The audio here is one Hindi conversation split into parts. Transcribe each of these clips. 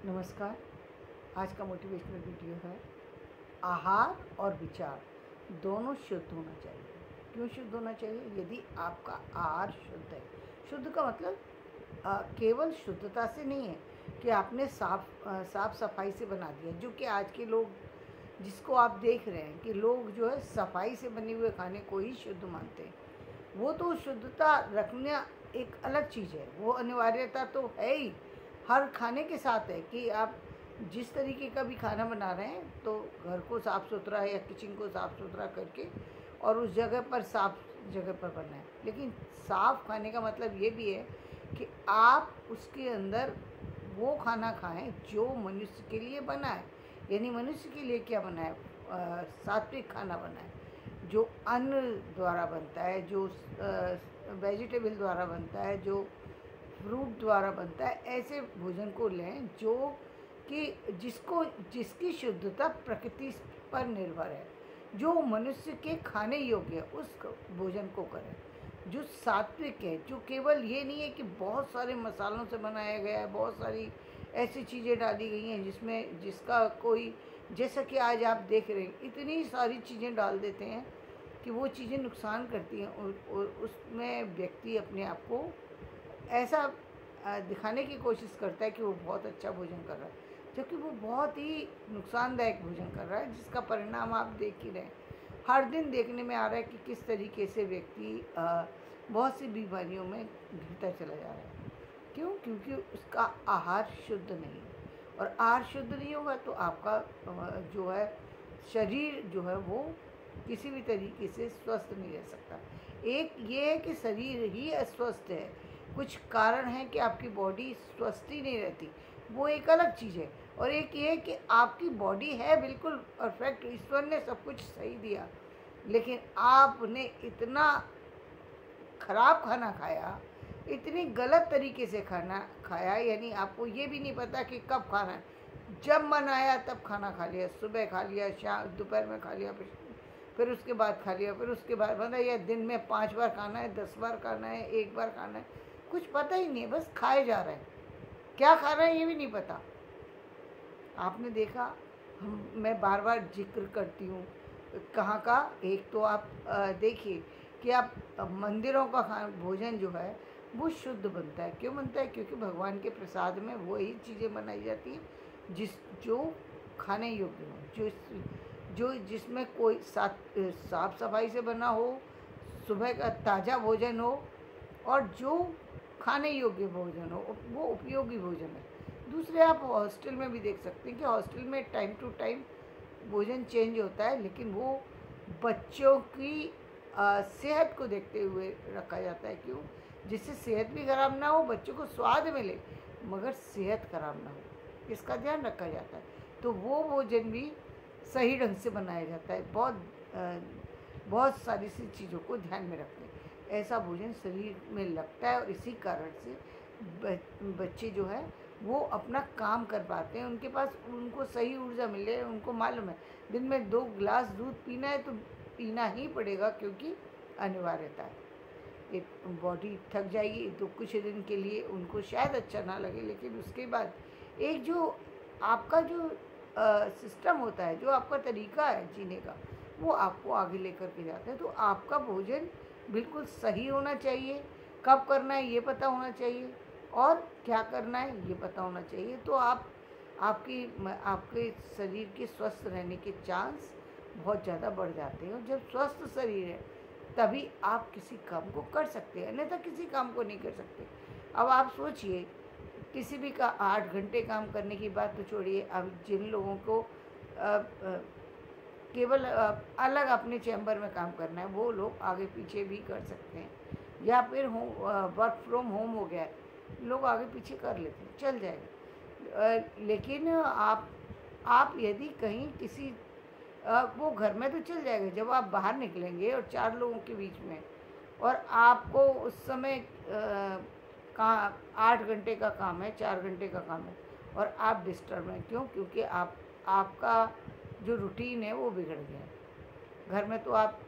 नमस्कार। आज का मोटिवेशनल वीडियो है आहार और विचार दोनों शुद्ध होना चाहिए। क्यों शुद्ध होना चाहिए? यदि आपका आहार शुद्ध है, शुद्ध का मतलब केवल शुद्धता से नहीं है कि आपने साफ सफाई से बना दिया, जो कि आज के लोग जिसको आप देख रहे हैं कि लोग जो है सफाई से बने हुए खाने को ही शुद्ध मानते हैं। वो तो शुद्धता रखना एक अलग चीज़ है, वो अनिवार्यता तो है ही, हर खाने के साथ है कि आप जिस तरीके का भी खाना बना रहे हैं तो घर को साफ़ सुथरा या किचन को साफ़ सुथरा करके और उस जगह पर साफ़ जगह पर बनाएं। लेकिन साफ़ खाने का मतलब ये भी है कि आप उसके अंदर वो खाना खाएं जो मनुष्य के लिए बना है। यानी मनुष्य के लिए क्या बना है? सात्विक खाना बना है, जो अन्न द्वारा बनता है, जो वेजिटेबल द्वारा बनता है, जो फ्रूट द्वारा बनता है। ऐसे भोजन को लें जो कि जिसकी शुद्धता प्रकृति पर निर्भर है, जो मनुष्य के खाने योग्य है, उस भोजन को करें जो सात्विक है, जो केवल ये नहीं है कि बहुत सारे मसालों से बनाया गया है, बहुत सारी ऐसी चीज़ें डाली गई हैं जिसका कोई, जैसा कि आज आप देख रहे हैं इतनी सारी चीज़ें डाल देते हैं कि वो चीज़ें नुकसान करती हैं और उसमें व्यक्ति अपने आप को ऐसा दिखाने की कोशिश करता है कि वो बहुत अच्छा भोजन कर रहा है, जबकि वो बहुत ही नुकसानदायक भोजन कर रहा है, जिसका परिणाम आप देख ही रहे हैं। हर दिन देखने में आ रहा है कि किस तरीके से व्यक्ति बहुत सी बीमारियों में घिरता चला जा रहा है। क्यों? क्योंकि उसका आहार शुद्ध नहीं है, और आहार शुद्ध नहीं होगा तो आपका जो है शरीर जो है वो किसी भी तरीके से स्वस्थ नहीं रह सकता। एक ये है कि शरीर ही अस्वस्थ है, कुछ कारण है कि आपकी बॉडी स्वस्थ ही नहीं रहती, वो एक अलग चीज़ है। और एक ये है कि आपकी बॉडी है बिल्कुल परफेक्ट, ईश्वर ने सब कुछ सही दिया, लेकिन आपने इतना खराब खाना खाया, इतनी गलत तरीके से खाना खाया, यानी आपको ये भी नहीं पता कि कब खाना है। जब मन आया तब खाना खा लिया, सुबह खा लिया, शाम दोपहर में खा लिया, फिर उसके बाद खा लिया, फिर उसके बाद मतलब यह दिन में 5 बार खाना है, 10 बार खाना है, 1 बार खाना है, कुछ पता ही नहीं है, बस खाए जा रहे हैं। क्या खा रहे हैं ये भी नहीं पता। आपने देखा, मैं बार बार जिक्र करती हूँ कहाँ का, एक तो आप देखिए कि आप मंदिरों का भोजन जो है वो शुद्ध बनता है। क्यों बनता है? क्योंकि भगवान के प्रसाद में वही चीज़ें बनाई जाती हैं जो खाने योग्य हो, जिसमें कोई साफ सफाई से बना हो, सुबह का ताज़ा भोजन हो, और जो खाने योग्य भोजन हो, वो उपयोगी भोजन है। दूसरे आप हॉस्टल में भी देख सकते हैं कि हॉस्टल में टाइम टू टाइम भोजन चेंज होता है, लेकिन वो बच्चों की सेहत को देखते हुए रखा जाता है। क्यों? जिससे सेहत भी खराब ना हो, बच्चों को स्वाद मिले मगर सेहत खराब ना हो, इसका ध्यान रखा जाता है। तो वो भोजन भी सही ढंग से बनाया जाता है, बहुत सारी सी चीज़ों को ध्यान में रखते हैं। ऐसा भोजन शरीर में लगता है और इसी कारण से बच्चे जो है वो अपना काम कर पाते हैं, उनके पास उनको सही ऊर्जा मिले। उनको मालूम है दिन में 2 गिलास दूध पीना है तो पीना ही पड़ेगा, क्योंकि अनिवार्यता है। एक बॉडी थक जाएगी तो कुछ दिन के लिए उनको शायद अच्छा ना लगे, लेकिन उसके बाद एक जो आपका जो सिस्टम होता है, जो आपका तरीका है जीने का, वो आपको आगे लेकर के जाता है। तो आपका भोजन बिल्कुल सही होना चाहिए, कब करना है ये पता होना चाहिए, और क्या करना है ये पता होना चाहिए। तो आपके शरीर के स्वस्थ रहने के चांस बहुत ज़्यादा बढ़ जाते हैं। और जब स्वस्थ शरीर है तभी आप किसी काम को कर सकते हैं, अन्यथा किसी काम को नहीं कर सकते। अब आप सोचिए, किसी भी का 8 घंटे काम करने की बात तो छोड़िए, अब जिन लोगों को केवल अलग अपने चैम्बर में काम करना है, वो लोग आगे पीछे भी कर सकते हैं, या फिर वर्क फ्रॉम होम हो गया है, लोग आगे पीछे कर लेते हैं, चल जाएगा। लेकिन आप यदि कहीं किसी वो घर में तो चल जाएगा, जब आप बाहर निकलेंगे और 4 लोगों के बीच में, और आपको उस समय 8 घंटे का काम है, 4 घंटे का काम है, और आप डिस्टर्ब हैं। क्यों? क्योंकि आपका जो रूटीन है वो बिगड़ गया है। घर में तो आप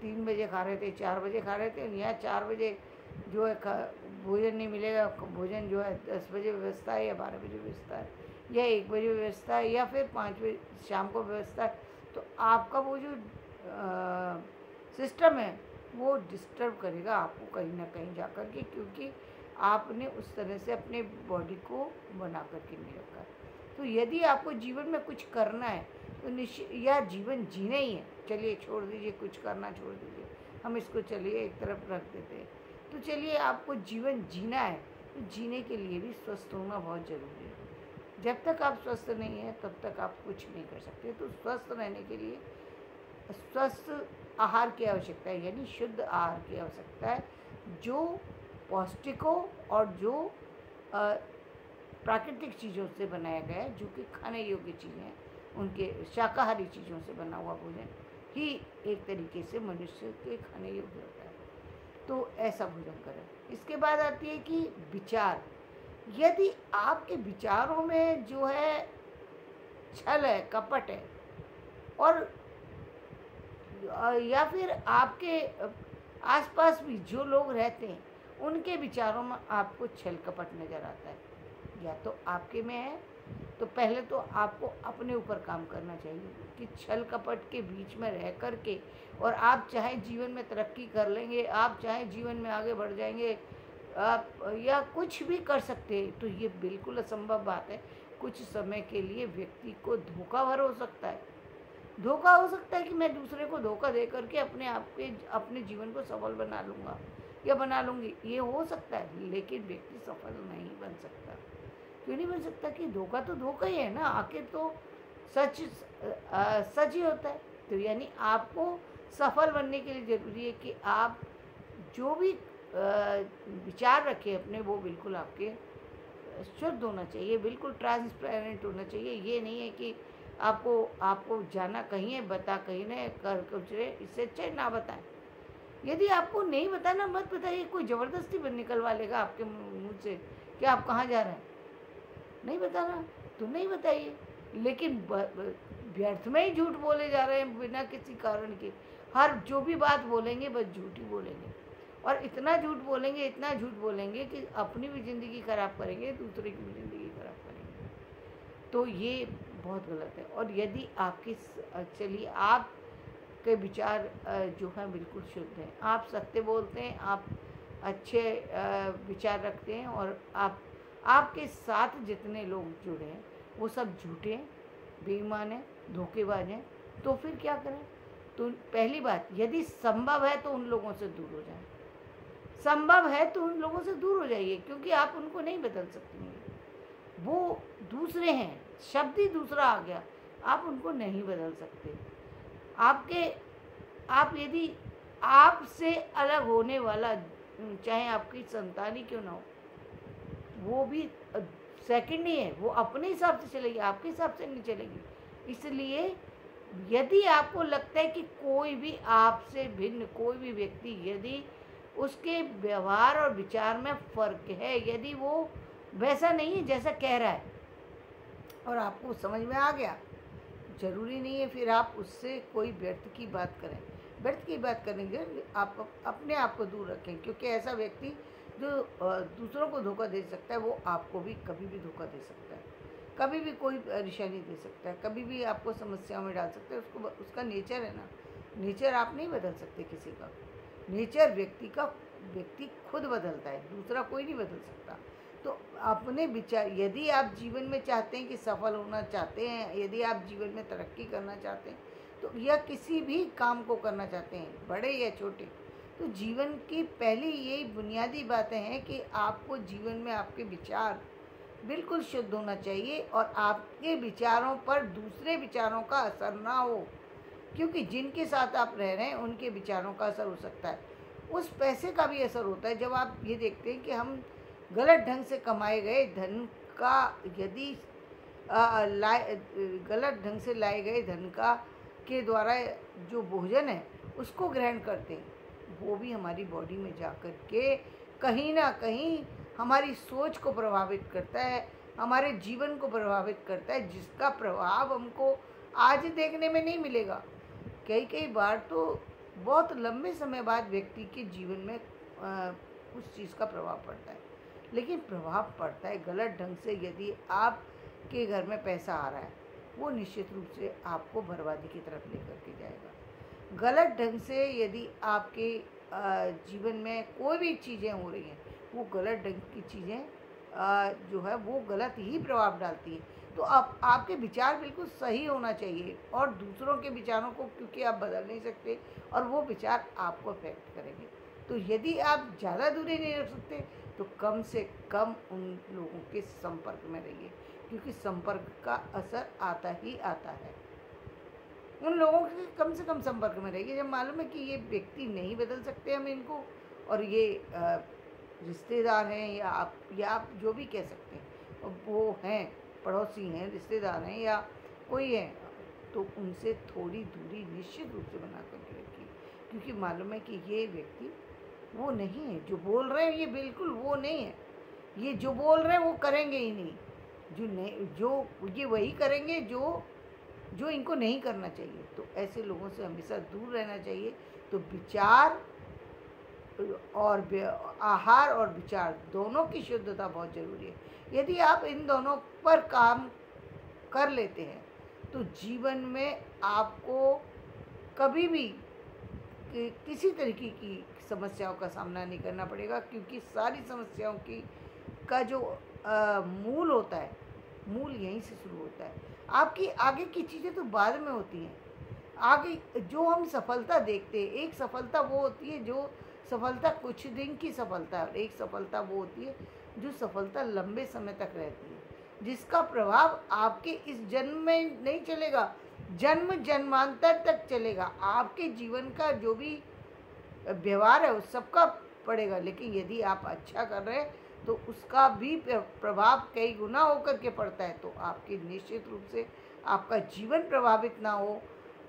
3 बजे खा रहे थे, 4 बजे खा रहे थे, यहाँ 4 बजे जो है भोजन नहीं मिलेगा, भोजन जो है 10 बजे व्यवस्था है या 12 बजे व्यवस्था है या 1 बजे व्यवस्था है या फिर 5 बजे शाम को व्यवस्था है, तो आपका वो जो सिस्टम है वो डिस्टर्ब करेगा आपको कहीं ना कहीं जा कर के, क्योंकि आपने उस तरह से अपने बॉडी को बना करके नहीं रखा। तो यदि आपको जीवन में कुछ करना है तो निश्चित, या जीवन जीना ही है, चलिए छोड़ दीजिए, कुछ करना छोड़ दीजिए, हम इसको चलिए एक तरफ रख देते हैं। तो चलिए आपको जीवन जीना है तो जीने के लिए भी स्वस्थ होना बहुत ज़रूरी है। जब तक आप स्वस्थ नहीं हैं तब तक आप कुछ नहीं कर सकते। तो स्वस्थ रहने के लिए स्वस्थ आहार की आवश्यकता है, यानी शुद्ध आहार की आवश्यकता है, जो पौष्टिक हो और जो प्राकृतिक चीज़ों से बनाया गया है, जो कि खाने योग्य चीज़ें हैं, उनके शाकाहारी चीज़ों से बना हुआ भोजन ही एक तरीके से मनुष्य के खाने योग्य होता है। तो ऐसा भोजन करें। इसके बाद आती है कि विचार। यदि आपके विचारों में जो है छल है, कपट है, और या फिर आपके आसपास भी जो लोग रहते हैं उनके विचारों में आपको छल कपट नज़र आता है, या तो आपके में है, तो पहले तो आपको अपने ऊपर काम करना चाहिए कि छल कपट के बीच में रह कर के, और आप चाहे जीवन में तरक्की कर लेंगे, आप चाहे जीवन में आगे बढ़ जाएंगे, आप या कुछ भी कर सकते हैं, तो ये बिल्कुल असंभव बात है। कुछ समय के लिए व्यक्ति को धोखा भर हो सकता है, धोखा हो सकता है कि मैं दूसरे को धोखा दे करके अपने जीवन को सफल बना लूँगा या बना लूँगी, ये हो सकता है, लेकिन व्यक्ति सफल नहीं बन सकता। क्यों नहीं बन सकता? कि धोखा तो धोखा ही है ना, आखिर तो सच सच ही होता है। तो यानी आपको सफल बनने के लिए ज़रूरी है कि आप जो भी विचार रखें अपने, वो बिल्कुल आपके शुद्ध होना चाहिए, बिल्कुल ट्रांसपेरेंट होना चाहिए। ये नहीं है कि आपको जाना कहीं है, बता कहीं नहीं, कर कुछ रहे, इससे अच्छा ना बताएं। यदि आपको नहीं बताना मत बताइए, कोई ज़बरदस्ती पर निकलवा लेगा आपके मुँह से कि आप कहाँ जा रहे हैं। नहीं बताना तो नहीं बताइए, लेकिन व्यर्थ में ही झूठ बोले जा रहे हैं बिना किसी कारण के। हर जो भी बात बोलेंगे बस झूठ ही बोलेंगे, और इतना झूठ बोलेंगे, इतना झूठ बोलेंगे कि अपनी भी ज़िंदगी खराब करेंगे, दूसरे की भी ज़िंदगी खराब करेंगे। तो ये बहुत गलत है। और यदि आपकी चलिए आपके विचार जो है बिल्कुल शुद्ध हैं, आप सत्य बोलते हैं, आप अच्छे विचार रखते हैं, और आपके साथ जितने लोग जुड़े हैं वो सब झूठे हैं, बेईमान हैं, धोखेबाज हैं, तो फिर क्या करें? तो पहली बात, यदि संभव है तो उन लोगों से दूर हो जाएं। संभव है तो उन लोगों से दूर हो जाइए, क्योंकि आप उनको नहीं बदल सकती हैं। वो दूसरे हैं, शब्द ही दूसरा आ गया, आप उनको नहीं बदल सकते। आप यदि आपसे अलग होने वाला, चाहे आपकी संतान ही क्यों ना हो, वो भी सेकंड ही है, वो अपने हिसाब से चलेगी, आपके हिसाब से नहीं चलेगी। इसलिए यदि आपको लगता है कि कोई भी आपसे भिन्न कोई भी व्यक्ति, यदि उसके व्यवहार और विचार में फ़र्क है, यदि वो वैसा नहीं है जैसा कह रहा है, और आपको समझ में आ गया, ज़रूरी नहीं है फिर आप उससे कोई व्यर्थ की बात करें। व्यर्थ की बात करेंगे आप अपने आप को दूर रखें, क्योंकि ऐसा व्यक्ति जो दूसरों को धोखा दे सकता है, वो आपको भी कभी भी धोखा दे सकता है, कभी भी कोई परेशानी दे सकता है, कभी भी आपको समस्याओं में डाल सकता है। उसका नेचर है ना, नेचर आप नहीं बदल सकते किसी का। नेचर व्यक्ति खुद बदलता है, दूसरा कोई नहीं बदल सकता। तो अपने विचार, यदि आप जीवन में चाहते हैं कि सफल होना चाहते हैं, यदि आप जीवन में तरक्की करना चाहते हैं, तो या किसी भी काम को करना चाहते हैं, बड़े या छोटे, तो जीवन की पहली यही बुनियादी बातें हैं कि आपको जीवन में आपके विचार बिल्कुल शुद्ध होना चाहिए, और आपके विचारों पर दूसरे विचारों का असर ना हो, क्योंकि जिनके साथ आप रह रहे हैं उनके विचारों का असर हो सकता है। उस पैसे का भी असर होता है। जब आप ये देखते हैं कि हम गलत ढंग से कमाए गए धन का, यदि गलत ढंग से लाए गए धन का के द्वारा जो भोजन है उसको ग्रहण करते हैं, वो भी हमारी बॉडी में जा कर के कहीं ना कहीं हमारी सोच को प्रभावित करता है, हमारे जीवन को प्रभावित करता है, जिसका प्रभाव हमको आज देखने में नहीं मिलेगा। कई बार तो बहुत लंबे समय बाद व्यक्ति के जीवन में उस चीज़ का प्रभाव पड़ता है। लेकिन प्रभाव पड़ता है गलत ढंग से। यदि आपके घर में पैसा आ रहा है, वो निश्चित रूप से आपको बर्बादी की तरफ लेकर के जाएगा। गलत ढंग से यदि आपके जीवन में कोई भी चीज़ें हो रही हैं, वो गलत ढंग की चीज़ें जो है वो गलत ही प्रभाव डालती हैं। तो आपके विचार बिल्कुल सही होना चाहिए, और दूसरों के विचारों को क्योंकि आप बदल नहीं सकते, और वो विचार आपको अफेक्ट करेंगे। तो यदि आप ज़्यादा दूरी नहीं रख सकते, तो कम से कम उन लोगों के संपर्क में रहिए, क्योंकि संपर्क का असर आता ही आता है। उन लोगों के कम से कम संपर्क में रहिए जब मालूम है कि ये व्यक्ति नहीं बदल सकते हम इनको, और ये रिश्तेदार हैं, या आप जो भी कह सकते हैं, वो हैं पड़ोसी हैं, रिश्तेदार हैं, या कोई है, तो उनसे थोड़ी दूरी निश्चित रूप से बना करके रखिए। क्योंकि मालूम है कि ये व्यक्ति वो नहीं है जो बोल रहे हैं, ये बिल्कुल वो नहीं है। ये जो बोल रहे हैं वो करेंगे ही नहीं, जो ये वही करेंगे जो इनको नहीं करना चाहिए। तो ऐसे लोगों से हमेशा दूर रहना चाहिए। तो विचार और आहार और विचार दोनों की शुद्धता बहुत ज़रूरी है। यदि आप इन दोनों पर काम कर लेते हैं, तो जीवन में आपको कभी भी किसी तरीके की समस्याओं का सामना नहीं करना पड़ेगा, क्योंकि सारी समस्याओं का जो मूल होता है, मूल यहीं से शुरू होता है। आपकी आगे की चीज़ें तो बाद में होती हैं। आगे जो हम सफलता देखते हैं, एक सफलता वो होती है जो सफलता कुछ दिन की सफलता है, और एक सफलता वो होती है जो सफलता लंबे समय तक रहती है, जिसका प्रभाव आपके इस जन्म में नहीं चलेगा, जन्म जन्मांतर तक चलेगा। आपके जीवन का जो भी व्यवहार है उस सबका पड़ेगा। लेकिन यदि आप अच्छा कर रहे हैं, तो उसका भी प्रभाव कई गुना होकर के पड़ता है। तो आपके निश्चित रूप से आपका जीवन प्रभावित ना हो,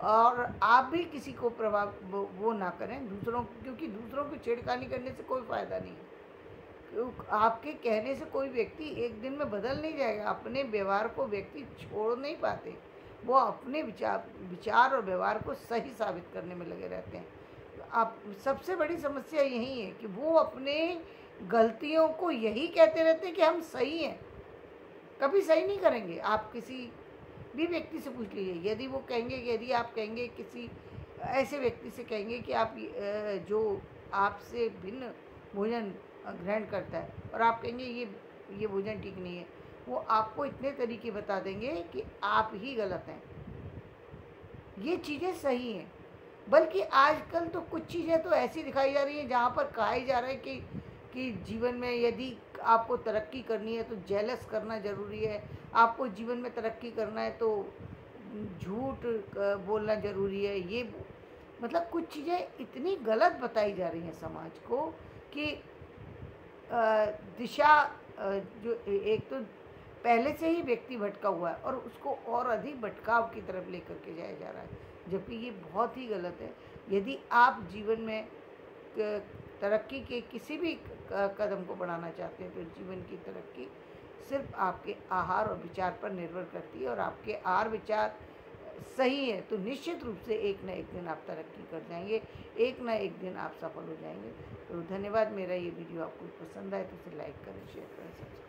और आप भी किसी को प्रभाव वो ना करें दूसरों, क्योंकि दूसरों को छेड़खानी करने से कोई फ़ायदा नहीं है। आपके कहने से कोई व्यक्ति एक दिन में बदल नहीं जाएगा। अपने व्यवहार को व्यक्ति छोड़ नहीं पाते, वो अपने विचार और व्यवहार को सही साबित करने में लगे रहते हैं। आप सबसे बड़ी समस्या यही है कि वो अपने गलतियों को यही कहते रहते हैं कि हम सही हैं, कभी सही नहीं करेंगे। आप किसी भी व्यक्ति से पूछ लीजिए, यदि वो कहेंगे, यदि आप कहेंगे किसी ऐसे व्यक्ति से कहेंगे कि आप जो आपसे भिन्न भोजन ग्रहण करता है, और आप कहेंगे ये भोजन ठीक नहीं है, वो आपको इतने तरीके बता देंगे कि आप ही गलत हैं, ये चीज़ें सही हैं। बल्कि आजकल तो कुछ चीज़ें तो ऐसी दिखाई जा रही हैं जहाँ पर कहा ही जा रहा है कि जीवन में यदि आपको तरक्की करनी है तो जेलस करना ज़रूरी है, आपको जीवन में तरक्की करना है तो झूठ बोलना ज़रूरी है। ये मतलब कुछ चीज़ें इतनी गलत बताई जा रही हैं समाज को कि दिशा जो एक तो पहले से ही व्यक्ति भटका हुआ है, और उसको और अधिक भटकाव की तरफ लेकर के जाया जा रहा है, जबकि ये बहुत ही गलत है। यदि आप जीवन में तरक्की के किसी भी कदम को बढ़ाना चाहते हैं, तो जीवन की तरक्की सिर्फ आपके आहार और विचार पर निर्भर करती है, और आपके आहार विचार सही है तो निश्चित रूप से एक न एक दिन आप तरक्की कर जाएंगे, एक न एक दिन आप सफल हो जाएंगे। तो धन्यवाद। मेरा ये वीडियो आपको पसंद आए तो इसे लाइक करें, शेयर करें, सब्सक्राइब